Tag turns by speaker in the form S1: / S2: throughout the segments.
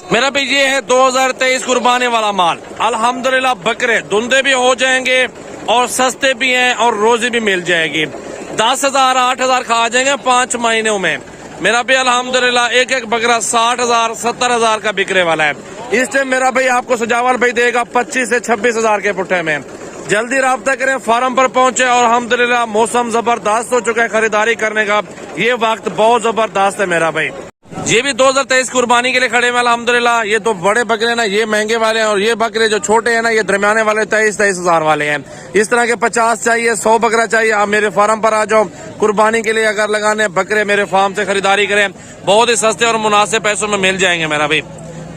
S1: मेरा भी ये है 2023 कुर्बानी वाला माल। अल्हम्दुलिल्लाह बकरे धुंधे भी हो जाएंगे और सस्ते भी हैं और रोजी भी मिल जाएगी। 10,000 8,000 खा जाएंगे 5 महीनों में। मेरा भी अल्हम्दुलिल्लाह एक एक बकरा 60,000 70,000 का बिकने वाला है। इस टाइम मेरा भाई आपको सजावल भाई देगा 25 से 26,000 के पुट्ठे में। जल्दी राब्ता करें, फार्म पर पहुंचे और अल्हम्दुलिल्लाह मौसम जबरदस्त हो चुका है खरीदारी करने का। ये वक्त बहुत जबरदस्त है मेरा भाई। ये भी 2023 कुर्बानी के लिए खड़े हैं अल्हम्दुलिल्लाह। ये तो बड़े बकरे ना, ये महंगे वाले हैं, और ये बकरे जो छोटे हैं ना, ये दरमियाने वाले 23,000 वाले हैं। इस तरह के 50 चाहिए, 100 बकरा चाहिए, आप मेरे फार्म पर आ जाओ। कुर्बानी के लिए अगर लगाने बकरे मेरे फार्म से खरीदारी करें, बहुत ही सस्ते और मुनासिब पैसों में मिल जाएंगे मेरा भाई।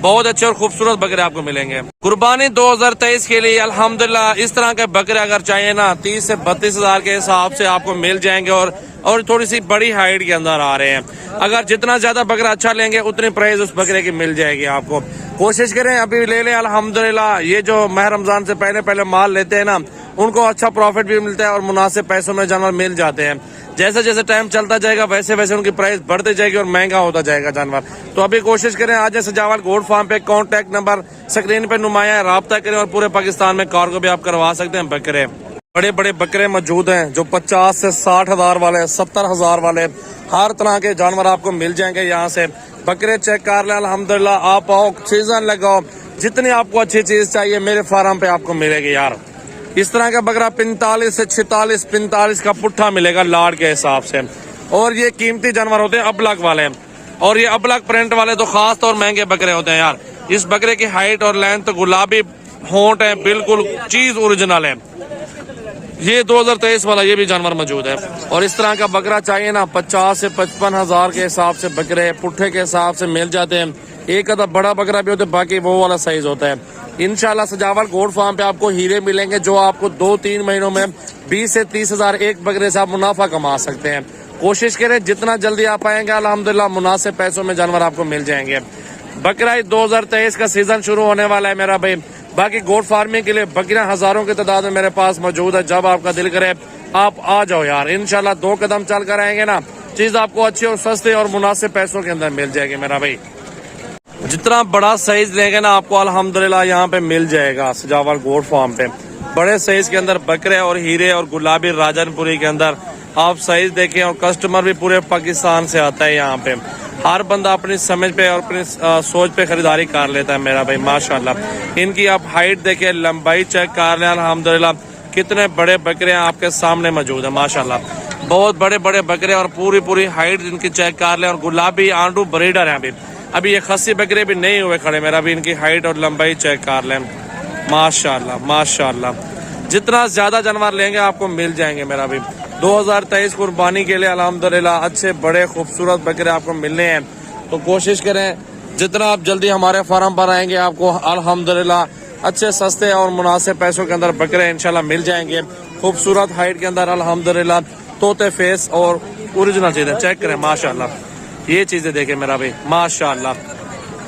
S1: बहुत अच्छे और खूबसूरत बकरे आपको मिलेंगे। कुर्बानी 2023 के लिए अल्हम्दुलिल्लाह इस तरह के बकरे अगर चाहिए ना, 30 से 32,000 के हिसाब से आपको मिल जाएंगे, और थोड़ी सी बड़ी हाइट के अंदर आ रहे हैं। अगर जितना ज्यादा बकरा अच्छा लेंगे उतनी प्राइस उस बकरे की मिल जाएगी आपको। कोशिश करें अभी ले लें अल्हम्दुलिल्लाह। ये जो माह रमजान से पहले माल लेते हैं ना, उनको अच्छा प्रॉफिट भी मिलता है और मुनासिब पैसों में जानवर मिल जाते हैं। जैसे जैसे टाइम चलता जाएगा वैसे वैसे उनकी प्राइस बढ़ती जाएगी और महंगा होता जाएगा जानवर। तो अभी कोशिश करें आज सजावल गोट फार्म पे। कॉन्टैक्ट नंबर स्क्रीन पे नुमाया है, राब्ता करें और पूरे पाकिस्तान में कार्गो भी आप करवा सकते हैं। बकरे बड़े बड़े बकरे मौजूद हैं जो 50 से 60,000 वाले, 70,000 वाले, हर तरह के जानवर आपको मिल जाएंगे यहाँ से। बकरे चेक कर लें अल्हम्दुलिल्लाह। आप आओ, सीजन लगाओ, जितनी आपको अच्छी चीज चाहिए मेरे फार्म पे आपको मिलेगी यार। इस तरह का बकरा 45 से 46-45 का पुट्ठा मिलेगा लाड़ के हिसाब से। और ये कीमती जानवर होते हैं अबलग वाले, और ये अबलग प्रिंट वाले तो खास तौर महंगे बकरे होते हैं यार। इस बकरे की हाइट और लेंथ तो गुलाबी होंठ है, बिल्कुल चीज ओरिजिनल है। ये 2023 वाला ये भी जानवर मौजूद है। और इस तरह का बकरा चाहिए ना, 50 से 55,000 के हिसाब से बकरे पुट्ठे के हिसाब से मिल जाते हैं। एक आधा बड़ा बकरा भी होता है, बाकी वो वाला साइज होता है। इंशाल्लाह सजावल गोट फार्म पे आपको हीरे मिलेंगे जो आपको 2-3 महीनों में 20 से 30,000 एक बकरे से आप मुनाफा कमा सकते हैं। कोशिश करें जितना जल्दी आप आएंगे अल्हम्दुलिल्लाह मुनासिब पैसों में जानवर आपको मिल जाएंगे। बकरा 2023 का सीजन शुरू होने वाला है मेरा भाई। बाकी गोट फार्मिंग के लिए बकरियां हजारों की तादाद में मेरे पास मौजूद है। जब आपका दिल करे आप आ जाओ यार। इंशाल्लाह 2 कदम चल कर आएंगे ना, चीज आपको अच्छी और सस्ते और मुनासिब पैसों के अंदर मिल जाएगी मेरा भाई। जितना बड़ा साइज लेंगे ना आपको अल्हम्दुलिल्लाह यहाँ पे मिल जाएगा सजावल गोट फार्म पे। बड़े साइज के अंदर बकरे और हीरे और गुलाबी राजनपुरी के अंदर आप साइज देखें। और कस्टमर भी पूरे पाकिस्तान से आता है यहाँ पे। हर बंदा अपनी समझ पे और अपनी सोच पे खरीदारी कर लेता है मेरा भाई माशाल्लाह। इनकी आप हाइट देखें, लंबाई चेक कर लें अल्हम्दुलिल्लाह। कितने बड़े बकरे आपके सामने मौजूद है माशाल्लाह। बहुत बड़े बड़े बकरे और पूरी हाइट इनकी चेक कर लें। और गुलाबी आंडू ब्रीडर है अभी ये खस्सी बकरे भी नहीं हुए खड़े मेरा भी। इनकी हाइट और लंबाई चेक कर लें माशाल्लाह माशाल्लाह। जितना ज्यादा जानवर लेंगे आपको मिल जाएंगे मेरा भी। 2023 कुर्बानी के लिए अल्हम्दुलिल्लाह अच्छे बड़े खूबसूरत बकरे आपको मिलने हैं। तो कोशिश करें जितना आप जल्दी हमारे फार्म पर आएंगे आपको अल्हम्दुलिल्लाह अच्छे सस्ते और मुनासिब पैसों के अंदर बकरे इंशाल्लाह मिल जाएंगे। खूबसूरत हाइट के अंदर अल्हम्दुलिल्लाह तोते फेस और ओरिजिनल चीजें चेक करें माशाल्लाह। ये चीजें देखें मेरा भाई माशाल्लाह।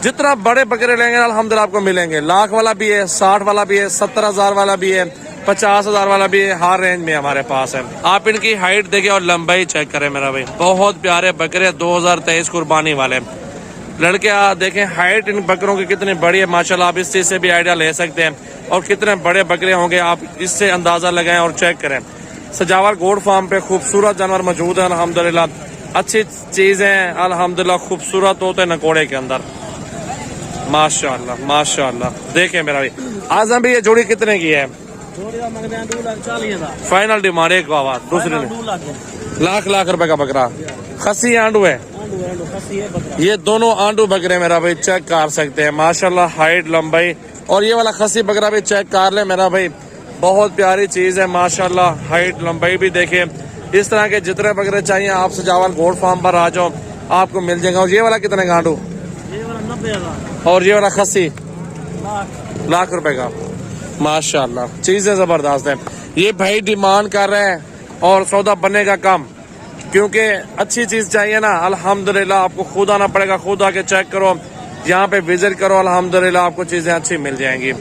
S1: जितना बड़े बकरे लेंगे अल्हम्दुलिल्लाह आपको मिलेंगे। लाख वाला भी है, 60 वाला भी है, 70,000 वाला भी है, 50,000 वाला भी है। हर रेंज में हमारे पास है। आप इनकी हाइट देखें और लंबाई चेक करें मेरा भाई। बहुत प्यारे बकरे 2023 कुर्बानी वाले। लड़के देखें हाइट इन बकरों की कितनी बड़ी है माशाल्लाह। आप इस चीज से भी आइडिया ले सकते हैं। और कितने बड़े बकरे होंगे आप इससे अंदाजा लगाएं और चेक करें। सजावल गोट फार्म पे खूबसूरत जानवर मौजूद है अल्हम्दुलिल्लाह। अच्छी चीजें अल्हम्दुलिल्लाह खूबसूरत होते हैं नकोड़े के अंदर माशाल्लाह माशाल्लाह। देखें मेरा भाई आजम भी ये जोड़ी कितने की है? फाइनल डिमांड एक आवाज दूसरे ने लाख रुपए का बकरा। खस्सी आंडू है ये दोनों आंडू बकरे मेरा भाई चेक कर सकते हैं माशाल्लाह। हाइट लंबाई और ये वाला खस्सी बकरा भी चेक कर ले मेरा भाई। बहुत प्यारी चीज है माशाल्लाह। हाइट लंबाई भी देखे। इस तरह के जितने बकरे चाहिए आप सजावल गोट फार्म पर आ जाओ आपको मिल जाएगा। और ये वाला कितने का आंडू?
S2: ये वाला 90,000
S1: और ये वाला खस्सी लाख रुपए का माशाल्लाह। चीजें जबरदस्त है। ये भाई डिमांड कर रहे हैं और सौदा बनने का कम, क्योंकि अच्छी चीज चाहिए ना अल्हम्दुलिल्लाह। आपको खुद आना पड़ेगा, खुद आके चेक करो, यहाँ पे विजिट करो, अल्हम्दुलिल्लाह आपको चीजें अच्छी मिल जाएंगी।